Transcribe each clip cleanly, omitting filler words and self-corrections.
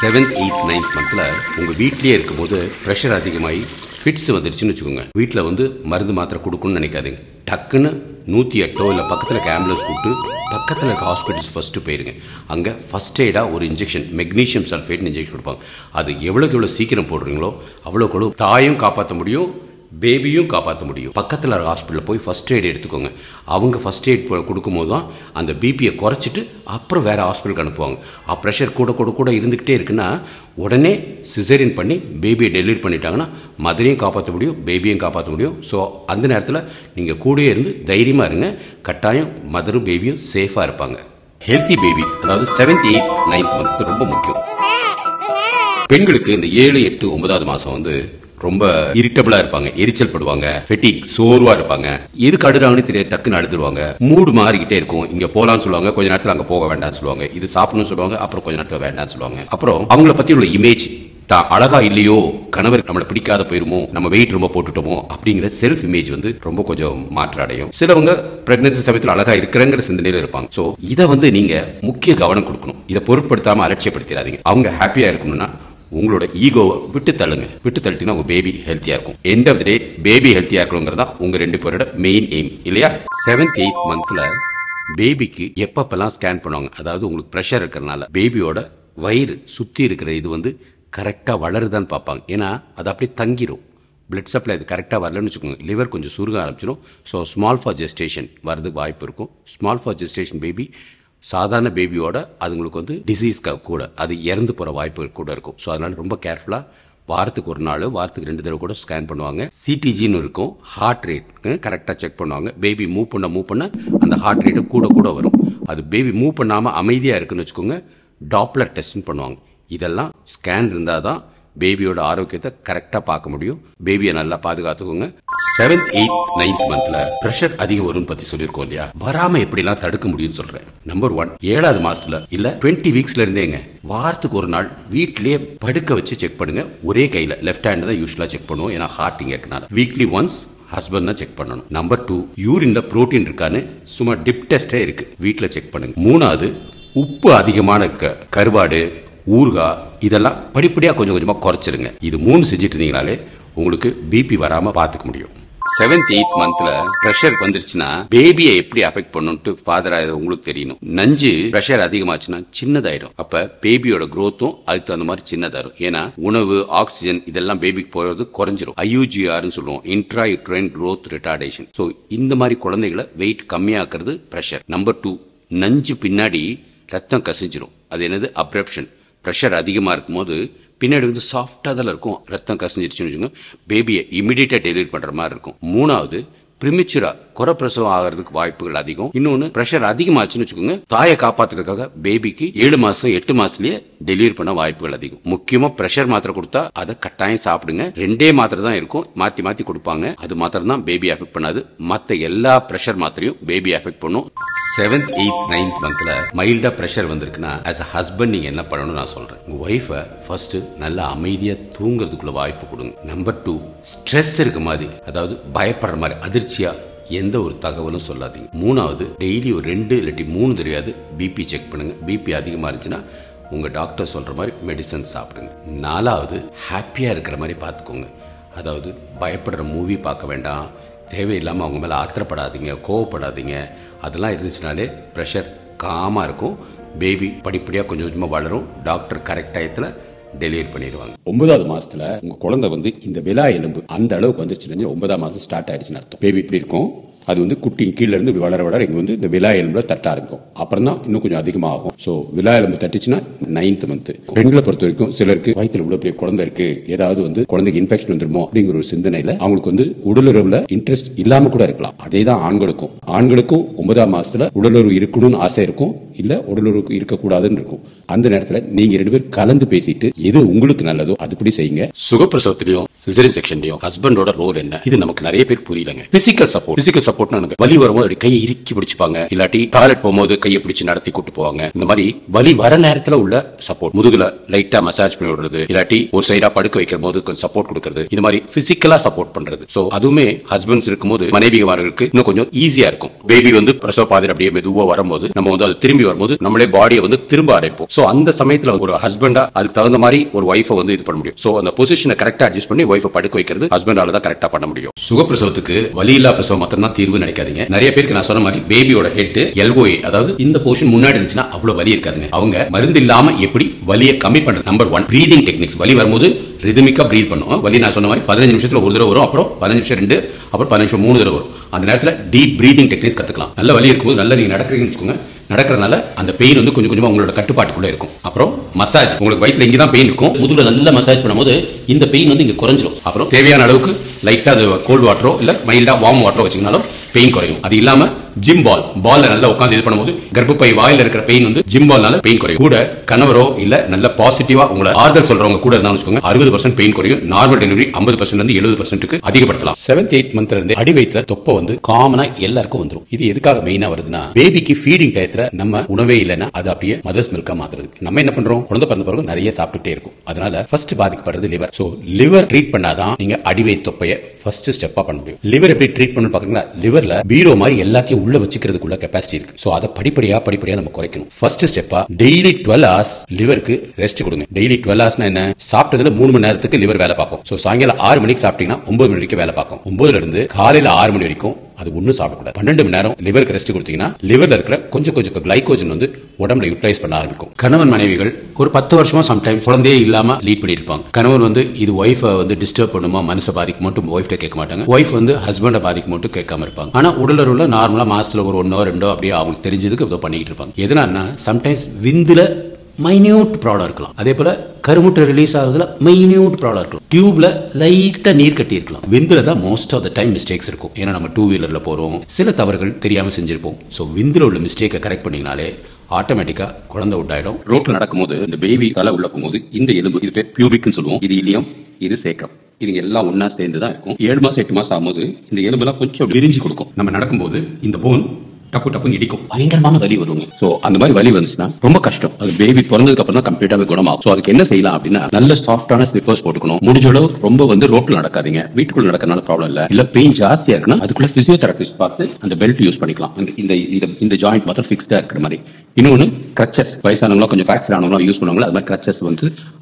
7th 8th 9th மந்த்ல உங்க வீட்லயே இருக்கும்போது பிரஷர் அதிகமாகி ஃபிட்ஸ் வந்துருச்சுன்னு வச்சுக்கோங்க. வீட்டில் வந்து மருந்து மாத்திரை கொடுக்கணும்னு நினைக்காதீங்க. டக்குன்னு 108 இல்லை பக்கத்தில் ஆம்புலன்ஸ் கூப்பிட்டு பக்கத்தில் இருக்க ஹாஸ்பிட்டல்ஸ் ஃபஸ்ட்டு போயிருங்க. அங்கே ஃபஸ்ட் எய்டாக ஒரு இன்ஜெக்ஷன் மெக்னீஷியம் சல்ஃபேட்னு இன்ஜெக்ஷன் கொடுப்பாங்க. அது எவ்வளோக்கு எவ்வளோ சீக்கிரம் போடுறீங்களோ அவ்வளோக்கு தாயும் காப்பாற்ற முடியும், பேபியும் காப்பாற்ற முடியும். பக்கத்தில் இருக்க ஹாஸ்பிட்டலில் போய் ஃபஸ்ட் எய்ட் எடுத்துக்கோங்க. அவங்க ஃபஸ்ட் எய்ட் கொடுக்கும்போது தான் அந்த பிபியை குறைச்சிட்டு அப்புறம் வேறு ஹாஸ்பிட்டலுக்கு அனுப்புவாங்க. ப்ரெஷர் கூட இருந்துக்கிட்டே இருக்குன்னா உடனே சிசேரியன் பண்ணி பேபியை டெலிவரி பண்ணிட்டாங்கன்னா மதரையும் காப்பாற்ற முடியும், பேபியும் காப்பாற்ற முடியும். ஸோ அந்த நேரத்தில் நீங்கள் கூடயே இருந்து தைரியமாக இருங்க. கட்டாயம் மதரும் பேபியும் சேஃபாக இருப்பாங்க. ஹெல்த்தி பேபி அதாவது 7th 8th 9th மந்த் ரொம்ப முக்கியம். பெண்களுக்கு இந்த 7, 8, 9வது மாதம் வந்து ரொம்ப இரிட்டபிளா இருப்பாங்க, எரிச்சல் படுவாங்க, ஃபெட்டிக் சோர்வா இருப்பாங்க. எதுக்கு அடுறாங்கன்னு தெரியாது, டக்குன்னு அடுத்துருவாங்க. மூடு மாறிக்கிட்டே இருக்கும். இங்க போலான்னு சொல்லுவாங்க, கொஞ்ச நேரத்தில் அங்க போக வேண்டாம்னு சொல்லுவாங்க. இது சாப்பிடணும்னு சொல்லுவாங்க, அப்புறம் கொஞ்ச நேரத்தில் வேண்டாம்னு சொல்லுவாங்க. அப்புறம் அவங்கள பத்தி உள்ள இமேஜ் தான் அழகா இல்லையோ, கணவர் நம்மளை பிடிக்காத போயிருமோ, நம்ம வெயிட் ரொம்ப போட்டுட்டோமோ அப்படிங்கிற செல்ஃப் இமேஜ் வந்து ரொம்ப கொஞ்சம் மாற்றம் அடையும். சிலவங்க பிரெக்னன்சி சமயத்தில் அழகா இருக்கிறங்கிற சிந்தனையில இருப்பாங்க. சோ இதை வந்து நீங்க முக்கிய கவனம் கொடுக்கணும். இதை பொருட்படுத்தாம அலட்சியப்படுத்திடாதீங்க. அவங்க ஹாப்பியா இருக்கணும்னா உங்களோட ஈகோவை விட்டு தள்ளுங்க. விட்டு தள்ளிட்டீங்கன்னா உங்க பேபி ஹெல்த்தியா இருக்கும். End of the day baby ஹெல்த்தியா இருக்கணுங்கிறதா உங்க 2 பேரோட மெயின் எய்ம் இல்லையா? 7th 8th மந்த்ல பேபிக்கு எப்பப்பெல்லாம் ஸ்கேன் பண்ணுவாங்க, அதாவது உங்களுக்கு ப்ரெஷர் இருக்கிறதுனால பேபியோட வயிறு சுற்றி இருக்கிற இது வந்து கரெக்டாக வளருதான்னு பார்ப்பாங்க. ஏன்னா அது அப்படியே தங்கிடும். பிளட் சப்ளை அது கரெக்டாக வரலன்னு வச்சுக்கோங்க, லிவர் கொஞ்சம் சுருங்க ஆரம்பிச்சிடும். ஸோ ஸ்மால் ஃபார் ஜெஸ்டேஷன் வரதுக்கு வாய்ப்பு இருக்கும். ஸ்மால் ஃபார் ஜெஸ்டேஷன் பேபி சாதாரண பேபியோட அதுங்களுக்கு வந்து டிசீஸ் கூட அது இறந்து போகிற வாய்ப்பு கூட இருக்கும். ஸோ அதனால் ரொம்ப கேர்ஃபுல்லாக வாரத்துக்கு ஒரு நாள், வாரத்துக்கு 2 தடவை கூட ஸ்கேன் பண்ணுவாங்க. சிடிஜின்னு இருக்கும், ஹார்ட் ரேட் கரெக்டாக செக் பண்ணுவாங்க. பேபி மூவ் பண்ண அந்த ஹார்ட் ரேட்டு கூட வரும். அது பேபி மூவ் பண்ணாமல் அமைதியாக இருக்குன்னு வச்சுக்கோங்க, டாப்லர் டெஸ்ட்னு பண்ணுவாங்க. இதெல்லாம் ஸ்கேன் இருந்தால் தான் பேபியோட ஆரோக்கியத்தை கரெக்டாக பார்க்க முடியும். பேபியை நல்லா பாதுகாத்துக்கோங்க. 7th 8th 9th மந்த்ல பிரஷர் அதிகம் வரும்னு பத்தி சொல்லியிருக்கோம் இல்லையா? வராம எப்படிலாம் தடுக்க முடியும்னு சொல்றேன். நம்பர் 1, 7வது மாசத்துல இல்ல 20 வீக்ஸ்ல இருந்தேங்க வாரத்துக்கு ஒரு நாள் வீட்லயே படுக்க வச்சு செக் பண்ணுங்க. ஒரே கையில லெஃப்ட் ஹேண்ட் தான் யூஸ்வலா செக் பண்ணுவோம், ஏன்னா ஹார்ட் இங்க இருக்கனால. வீக்லி ஒன்ஸ் ஹஸ்பண்ட் தான் செக் பண்ணணும். நம்பர் 2, யூரின்ல புரோட்டீன் இருக்கான்னு சும்மா டிப் டெஸ்டே இருக்கு, வீட்டில் செக் பண்ணுங்க. 3வது, உப்பு அதிகமான கருவாடு, ஊறுகாய் இதெல்லாம் படிப்படியாக கொஞ்சமாக குறைச்சிருங்க. இது 3 செஞ்சுட்டு இருந்தீங்கனாலே உங்களுக்கு பிபி வராம பார்த்துக்க முடியும். 7th 8th மந்த்ல பிரஷர் வந்துருச்சுன்னா பேபியை எப்படி அஃபெக்ட் பண்ணுட்டு ஃபாதர் உங்களுக்கு தெரியணும். நஞ்சு பிரஷர் அதிகமாச்சுன்னா சின்னதாயிடும். அப்ப பேபியோட growthம் அதுக்கு தகுந்த மாதிரி சின்னதாயிரும். ஏன்னா உணவு, ஆக்சிஜன் இதெல்லாம் பேபிக்கு போறது குறைஞ்சிரும். IUGRன்னு சொல்லுவோம், intra uterine growth retardation. So இந்த மாதிரி குழந்தைகளை வெயிட் கம்மியாக்குறது பிரஷர். நம்பர் 2, நஞ்சு பின்னாடி ரத்தம் கசிஞ்சிரும். அது என்னது? அப்ரப்ஷன். ப்ரெஷர் அதிகமாக இருக்கும்போது பின்னாடி வந்து சாஃப்டாக தான் இருக்கும். ரத்தம் கசிஞ்சிருச்சுன்னு வச்சுக்கோங்க, பேபியை இமிடியேட்டாக டெலிவரி பண்ணுற மாதிரி இருக்கும். 3வது, பிரிமிச்சுரா குறப்பிரசவம் ஆகிறதுக்கு வாய்ப்புகள் அதிகம். இன்னொன்று, ப்ரெஷர் அதிகமாச்சுன்னு வச்சுக்கோங்க, தாயை காப்பாற்றுறதுக்காக பேபிக்கு 7 மாதம் 8 மாசத்துலயே டெலிவரி பண்ண வாய்ப்புகள் அதிகம். முக்கியமா ப்ரெஷர் மாத்திரை கொடுத்தா அதை கட்டாயம் சாப்பிடுங்க. 2 மாத்திரை தான் இருக்கும், மாத்தி கொடுப்பாங்க. அது மாத்திரம் தான் பேபி அஃபெக்ட் பண்ணாது. மற்ற எல்லா ப்ரெஷர் மாத்திரையும் பேபி அஃபெக்ட் பண்ணும். 7th 8th 9th மந்த்ல மைல்டா பிரஷர் வந்திருக்குன்னா as a husband நீங்க என்ன பண்ணணும்னு நான் சொல்றேன். உங்க ஒய்ஃபை ஃபர்ஸ்ட் நல்லா அமைதியா தூங்குறதுக்குள்ள வாய்ப்பு கொடுங்க. நம்பர் 2, ஸ்ட்ரெஸ் இருக்க மாதிரி, அதாவது பயப்படுற மாதிரி அதிர்ச்சியா எந்த ஒரு தகவலும் சொல்லாதீங்க. 3வது, டெய்லி ஒரு 2 இல்லாட்டி 3 தெரியாது பிபி செக் பண்ணுங்க. பிபி அதிகமா இருந்துச்சுன்னா உங்க டாக்டர் சொல்ற மாதிரி மெடிசன் சாப்பிடுங்க. 4வது, ஹாப்பியா இருக்கிற மாதிரி பார்த்துக்கோங்க. அதாவது பயப்படுற மூவி பார்க்க வேண்டாம், தேவையில்லாமல் அவங்க மேலே ஆத்திரப்படாதீங்க, கோவப்படாதீங்க. அதெல்லாம் இருந்துச்சுனாலே ப்ரெஷர் காமாக இருக்கும். பேபி படிப்படியாக கொஞ்சமாக வளரும். டாக்டர் கரெக்ட் டயத்தில் டெலிவரி பண்ணிடுவாங்க. 9வது மாசத்துல உங்க குழந்தை வந்து இந்த விலா எலும்பு அந்த அளவுக்கு வந்துருச்சுன்னு 9ஆம் மாசம் ஸ்டார்ட் ஆயிடுச்சுன்னு அர்த்தம். பேபி இப்படி இருக்கும், அது வந்து குட்டி கீழே இருந்து வளர இங்க வந்து இந்த விலா எலும்புல தட்ட ஆரம்பிக்கும். அப்புறம் தான் இன்னும் கொஞ்சம் அதிகமாகும். ஸோ விலா எலும்பு தட்டுச்சுன்னா 9th மந்த். பெண்களை பொறுத்த வரைக்கும் சிலருக்கு வயிற்றுல இவ்வளவு பெரிய குழந்தை இருக்கு, ஏதாவது வந்து குழந்தைக்கு இன்ஃபெக்ஷன் வந்துருமோ அப்படிங்கிற ஒரு சிந்தனையில அவங்களுக்கு வந்து உடலுறவுல இன்ட்ரெஸ்ட் இல்லாம கூட இருக்கலாம். அதே தான் ஆண்களுக்கும் 9ஆம் மாசத்துல உடலுறவு இருக்கணும்னு ஆசை இருக்கும், இல்ல உடலுறவு இருக்கக்கூடாதுன்னு இருக்கும். அந்த நேரத்துல நீங்க 2 பேரும் கலந்து பேசிட்டு எது உங்களுக்கு நல்லதோ அதுபடி செய்யுங்க. சுகப்பிரசவத்திலையும் சிசேரியன் செக்ஷன்லயும் ஹஸ்பண்டோட ரோல் என்ன, இது நமக்கு நிறைய பேர் புரியலங்க. Physical support support. வலி வரும்போது கையை இறுக்கி பிடிச்சுப்பாங்க, இல்லாட்டி டாய்லெட் போகும்போது கையை பிடிச்சு நடத்தி கூட்டு போவாங்க. இந்த மாதிரி வலி வர நேரத்துல உள்ள சப்போர்ட், முதுகுல லைட்டா மசாஜ் பண்ணி விடுறது, இல்லாட்டி ஒரு சைடா படுக்க வைக்கிற போது கொஞ்சம் சப்போர்ட் கொடுக்கிறது, இது மாதிரி பிசிக்கலா சப்போர்ட் பண்றது. சோ அதுவுமே ஹஸ்பண்ட்ஸ் இருக்கும்போது மனைவிமார்களுக்கு இன்னும் கொஞ்சம் ஈஸியா இருக்கும். பேபி பிரசவ பாதையில அப்படியே மெதுவா வரும்போது நம்ம அது திரும்பி வரும்போது நம்மளே பாடியை திரும்ப ஆரம்பிப்போம். சோ அந்த சமயத்துல ஒரு ஹஸ்பண்டா அதுக்கு தகுந்த மாதிரி ஒரு ஒய்ஃபை இது பண்ண முடியும். சோ அந்த பொசிஷனை கரெக்டா அட்ஜஸ்ட் பண்ணி ஒய்ஃபை படுக்க வைக்கிறது ஹஸ்பண்டால தான் கரெக்டா பண்ண முடியும். சுகப்பிரசவத்துக்கு வலி இல்லா பிரசவம் மட்டும் தான் தீர்வு நினைக்காதீங்க. நிறைய பேருக்கு நான் சொன்ன மாதிரி பேபியோட ஹெட் எல்ஓஏ, அதாவது இந்த போர்ஷன் முன்னாடி இருந்துச்சுன்னா அவ்வளவு வலி இருக்காதுங்க. அவங்க மருந்து இல்லாம எப்படி வலியை கம்மி பண்றது? Number 1 breathing techniques. வலி வரும்போது ரிதமிக்கா பிரீத் பண்ணுவோம். வலி நான் சொன்ன மாதிரி 15 நிமிஷத்துல ஒரு தடவை வரும், அப்புறம் 15 நிமிஷம் 2, அப்புறம் 15 நிமிஷம் 3 தடவை வரும். அந்த நேரத்தில் டீப் பிரீதிங் டெக்னிக்ஸ் கத்துக்கலாம். நல்ல வலி இருக்கும்போது நல்லா நீங்க நடக்கிறீங்கன்னு வச்சுக்கோங்க, நடக்கிறதுனால அந்த பெயின் கொஞ்சம் கொஞ்சமா உங்களோட கட்டுப்பாட்டுக்குள்ள இருக்கும். அப்புறம் மசாஜ், உங்களுக்கு வயிற்றுல இங்கே தான் பெயின் இருக்கும், முதுகுல நல்லா மசாஜ் பண்ணும்போது இந்த பெயின் இங்க குறைஞ்சிடும். அப்புறம் தேவையான அளவுக்கு லைட்டா அது கோல்ட் வாட்டரோ இல்ல மைல்டா வார்ம் வாட்டரோ வச்சுக்கினாலும் பெயின் குறையும். அது இல்லாம ஜிம் பால்ல நல்லா உட்கார்ந்து இது பண்ணும்போது கர்ப்பப்பை வாயில இருக்கிற பெயின் ஜிம் பால்னால பெயின் குறையும். கூட கணவரோ இல்ல நல்ல பாசிட்டிவா உங்களை ஆறுதல் சொல்றவங்க கூட இருந்தாலும் வச்சுக்கோங்க, 60% பெயின் குறையும். நார்மல் டெலிவரி 50% இருந்து 70% அதிகப்படுத்தலாம். 7th 8th மந்த்ல இருந்து அடி வயிற்றுல தொப்பை காமனா எல்லாருக்கும் வந்துடும். இது எதுக்காக மெயினா வருதுன்னா, பேபிக்கு ஃபீடிங் டயத்துல நம்ம உணவே இல்லைன்னா அது அப்படியே மதர்ஸ் மில்கா மாத்துறது. நம்ம என்ன பண்றோம், குழந்தை பிறந்த பிறகு நிறைய சாப்பிட்டுட்டே இருக்கும். அதனால ஃபர்ஸ்ட் பாதிக்கப்படுறது லிவர். சோ லிவர் ட்ரீட் பண்ணாதான் நீங்க அடிவயிற்று தொப்பையை ஃபர்ஸ்ட் ஸ்டெப்பா பண்ண முடியும். லிவர் எப்படி ட்ரீட் பண்ணு பாத்தீங்கன்னா, லிவர்ல பீரோ மாதிரி எல்லாத்தையும் உள்ள வச்சுக்கிறதுக்குள்ள கெபாசிட்டி இருக்கு. சோ அதை படிப்படியா நம்ம குறைக்கணும். ஃபர்ஸ்ட் ஸ்டெப்பா டெய்லி 12 hours லிவருக்கு ரெஸ்ட் கொடுங்க. டெய்லி 12 hours என்ன, சாப்பிட்டதுல 3 மணி நேரத்துக்கு லிவர் வேலை பார்க்கும். சோ சாயங்காலம் 6 மணிக்கு சாப்பிட்டீங்கன்னா 9 மணி வரைக்கும் வேலை பார்க்கும். 9ல இருந்து காலையில 6 மணி வரைக்கும் அது ஒன்னும் சாப்பிடக்கூடாது. 12 மணி நேரம் லிவருக்கு ரெஸ்ட் கொடுத்தீங்கன்னா லிவர்ல இருக்கிற கொஞ்சம் கிளைகோஜன் உடம்புல யூட்டிலைஸ் பண்ண ஆரம்பிக்கும். கணவன் மனைவிகள் ஒரு 10 வருஷமா சம்டைம்ஸ் குழந்தையே இல்லாம லீட் பண்ணிருப்பாங்க. கணவன் இது ஒய்ஃபை டிஸ்டர்ப் பண்ணுமா, மனசை பாதிக்க மட்டும் ஒய்ஃப்ட கேட்க மாட்டாங்க. ஒய்ஃப் ஹஸ்பண்ட பாதிக்க மட்டும் கேட்காம இருப்பாங்க. ஆனா உடலுறவுல நார்மலா மாசத்துல ஒரு 1 or 2 அப்படியே அவங்களுக்கு தெரிஞ்சதுக்கு ஏதோ பண்ணிட்டு இருப்பாங்க. எதனாலனா சம்டைம்ஸ் விந்துல மைன்யூட் ப்ராப்ளம் இருக்கலாம். அதே போல கருமுட்டை ரிலீஸ் ஆகுதுல மைன்யூட் ப்ராப்ளம் இருக்கலாம். டியூப்ல லைட்டா நீர் கட்டி இருக்கலாம். விந்துல தான் most of the time mistakes இருக்கும். ஏன்னா நம்ம 2 வீலர்ல போறோம், சில தவறுகள் தெரியாம செஞ்சிருப்போம். சோ விந்துல உள்ள மிஸ்டேக்கை கரெக்ட் பண்ணீங்கனாலே ஆட்டோமேட்டிக்கா குழந்தை உண்டாயிடும். ரோட்ல நடக்கும்போது இந்த பேபி தலை உள்ள போகும்போது இந்த எலும்பு, இது பேர் பியூபிக்னு சொல்லுவோம். இது இலியம், இது சேக்ரம், இது எல்லாம் ஒன்னா சேர்ந்து தான் இருக்கும். 7 மாசம் 8 மாசம் ஆகும்போது இந்த எலும்பெல்லாம் கொஞ்சம் விரிஞ்சு கொடுக்கும். நம்ம நடக்கும்போது இந்த போன் டப்பு டப்புன்னு இடிக்கும், பயங்கரமான வலி வருங்க. சோ அந்த மாதிரி வலி வந்துச்சுன்னா ரொம்ப கஷ்டம். அது பேபி பிறந்ததுக்கு அப்புறம் தான் கம்ப்ளீட்டாவே குணமாகும். சோ அதுக்கு என்ன செய்யலாம் அப்படின்னா, நல்ல சாஃப்டான ஸ்லிப்பர்ஸ் போட்டுக்கணும். முடிஞ்ச அளவு ரொம்ப ரோட்ல நடக்காதீங்க. வீட்டுக்குள்ள நடக்கறனால ப்ராப்ளம் இல்ல பெயின் ஜாஸ்தியா இருக்குன்னா அதுக்குள்ள பிசியோதெரபிஸ்ட் பார்த்து அந்த பெல்ட் யூஸ் பண்ணிக்கலாம். இந்த ஜாயிண்ட் மாத்திரம் ஃபிக்ஸ்டா இருக்கிற மாதிரி. இன்னொன்னு கிரச்சஸ், வயசானவங்க கொஞ்சம் ஃபிராக்சர் ஆனவங்க யூஸ் பண்ணுவாங்க. அது மாதிரி கிரச்சஸ்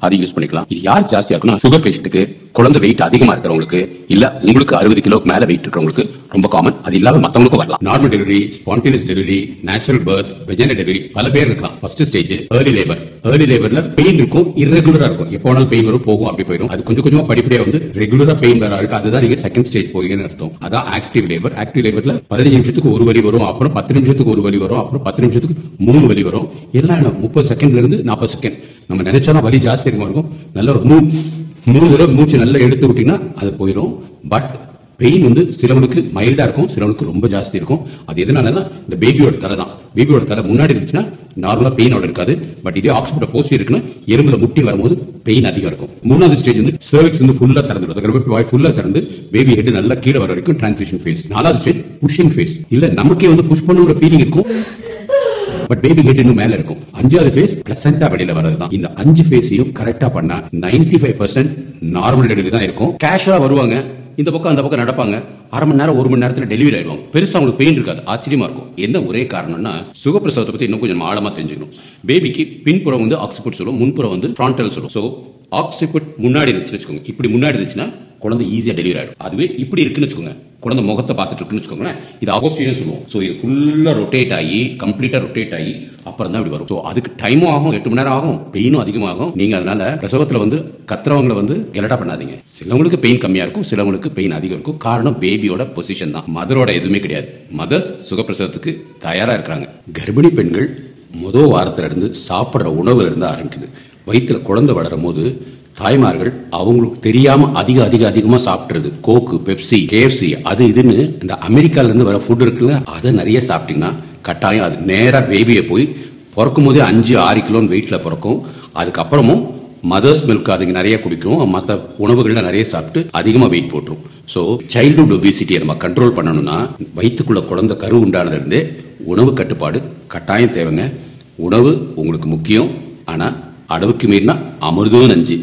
அதை யூஸ் பண்ணிக்கலாம். இது யார் ஜாஸ்தியா இருக்குன்னா, சுகர் பேஷண்ட்டுக்கு, குழந்தை வெயிட் அதிகமா இருக்கிறவங்களுக்கு, இல்ல உங்களுக்கு 60 கிலோக்கு மேல வெயிட் இருக்கிறவங்களுக்கு ரொம்ப காமன். அது இல்லாம மத்தவங்களுக்கும் வரலாம். Normal delivery, spontaneous delivery, natural birth, vaginal delivery பல பேர் இருக்கலாம். First stage early labour. Early லேபர்ல பெயின் இருக்கும், இர்ரெகுலரா இருக்கும். எப்போ வேணாலும் பெயின் வரும், போகும், அப்படி போயிடும். அது கொஞ்சம் கொஞ்சமா படிப்படியா ரெகுலரா பெயின் வர இருக்கு. அதுதான் நீங்க செகண்ட் ஸ்டேஜ் போறீங்கன்னு அர்த்தம். அதான் ஆக்டிவ் லேபர். ஆக்டிவ் லேபர்ல 15 நிமிஷத்துக்கு ஒரு வலி வரும், அப்புறம் 10 நிமிஷத்துக்கு ஒரு வலி வரும், அப்புறம் 10 நிமிஷத்துக்கு 3 வலி வரும். எல்லாம் 30 செகண்ட்ல இருந்து 40 செகண்ட். நம்ம நினைச்சோம்னா வலி ஜாஸ்தி இருக்கும். நல்ல ஒரு 3 தடவை மூச்சு நல்லா எடுத்து விட்டீங்கன்னா அது போயிடும். பட் பெயின் சிலவனுக்கு மைல்டா இருக்கும், சிலவனுக்கு ரொம்ப ஜாஸ்தி இருக்கும். அது எதனாலன்னா இந்த பேபியோட தலை தான். பேபியோட தலை முன்னாடி இருந்துச்சுன்னா நார்மலா பெயினோட இருக்காது. பட் இதே ஆக்சிபிட்ட போஸ்ட் இருக்குன்னா எறும்புல முட்டி வரும்போது பெயின் அதிகம் இருக்கும். 3வது ஸ்டேஜ் சர்விக்ஸ் ஃபுல்லா திறந்துடும். கர்ப்பப்பை வாய் ஃபுல்லா திறந்து பேபி ஹெட் நல்லா கீழே வர வரைக்கும் டிரான்சிஷன் ஃபேஸ். 4வது ஸ்டேஜ் புஷிங் ஃபேஸ். இல்ல நமக்கே புஷ் பண்ணுற ஃபீலிங் இருக்கும், பட் பேபி ஹெட் இன்னும் மேல இருக்கும். 5வது ஃபேஸ் பிளசண்டா வெளியில வரதுதான். இந்த 5 ஃபேஸையும் கரெக்டா பண்ணா 95% நார்மல் டெலிவரி தான் இருக்கும். கேஷுவலா வருவாங்க, இந்த பக்கம் அந்த பக்கம் நடப்பாங்க. அரை மணி நேரம் 1 மணி நேரத்துல டெலிவரி ஆயிடுவாங்க. பெருசா அவங்களுக்கு பெயின் இருக்காது. ஆச்சரியமா இருக்கும். என்ன ஒரே காரணம்னா, சுகப்பிரசவத்தை பத்தி இன்னும் கொஞ்சம் ஆழமா தெரிஞ்சுக்கணும். பேபிக்கு பின்புறம் ஆக்சிபிட் சொல்லுவோம், முன்புறம் ஃப்ரான்டல் சொல்லுவோம். சோ ஆக்சிபிட் முன்னாடி இருந்துச்சு வச்சுக்கோங்க, இப்படி முன்னாடி இருந்துச்சுன்னா குழந்தை ஈஸியா டெலிவரி ஆயிடும். அதுவே இப்படி இருக்குன்னு வச்சுக்கோங்க, குழந்தை முகத்தை பார்த்துட்டு இருக்குன்னு வச்சுக்கோங்களேன், இது ஆப்போசிட்னு சொல்லுவோம். சோ இது ஃபுல்லா ரொட்டேட் ஆகி கம்ப்ளீட்டா ரொட்டேட் ஆகி அப்புறம் தான் இப்படி வரும். சோ அதுக்கு டைமும் ஆகும், 8 மணி நேரம் ஆகும், பெயினும் அதிகமாகும். நீங்க அதனால பிரசவத்துல கத்துறவங்களை கெலட்டா பண்ணாதீங்க. சிலவங்களுக்கு பெயின் கம்மியா இருக்கும், சிலவங்களுக்கு பெயின் அதிகம் இருக்கும். காரணம் பேபியோட பொசிஷன் தான், மதரோட எதுவுமே கிடையாது. மதர்ஸ் சுகப்பிரசவத்துக்கு தயாரா இருக்காங்க. கர்ப்பிணி பெண்கள் முதல் வாரத்துல இருந்து சாப்பிடுற உணவுல இருந்து ஆரம்பிக்குது. வயிற்றுல குழந்தை வளரும் போது தாய்மார்கள் அவங்களுக்கு தெரியாம அதிகமா சாப்பிடுறது கோக்கு, பெப்சி, கேஎஃப்சி, அது இதுன்னு இந்த அமெரிக்கால இருந்து வர ஃபுட் இருக்குல்ல, அதை நிறைய சாப்பிட்டீங்கன்னா கட்டாயம் அது நேரா பேபியை போய் பிறக்கும் போதே 5-6 கிலோ வெயிட்ல பிறக்கும். அதுக்கப்புறமும் மதர்ஸ் மில்க் அதுங்க நிறைய குடிக்கும், மற்ற உணவுகள்ல நிறைய சாப்பிட்டு அதிகமா வெயிட் போட்டுரும். சோ சைல்ட்ஹுட் ஒபிசிட்டியை நம்ம கண்ட்ரோல் பண்ணணும்னா வயிற்றுக்குள்ள குழந்தை கரு உண்டானதுல இருந்தே உணவு கட்டுப்பாடு கட்டாயம் தேவைங்க. உணவு உங்களுக்கு முக்கியம், ஆனா அளவுக்கு மீறினா அமிர்தம் நஞ்சு.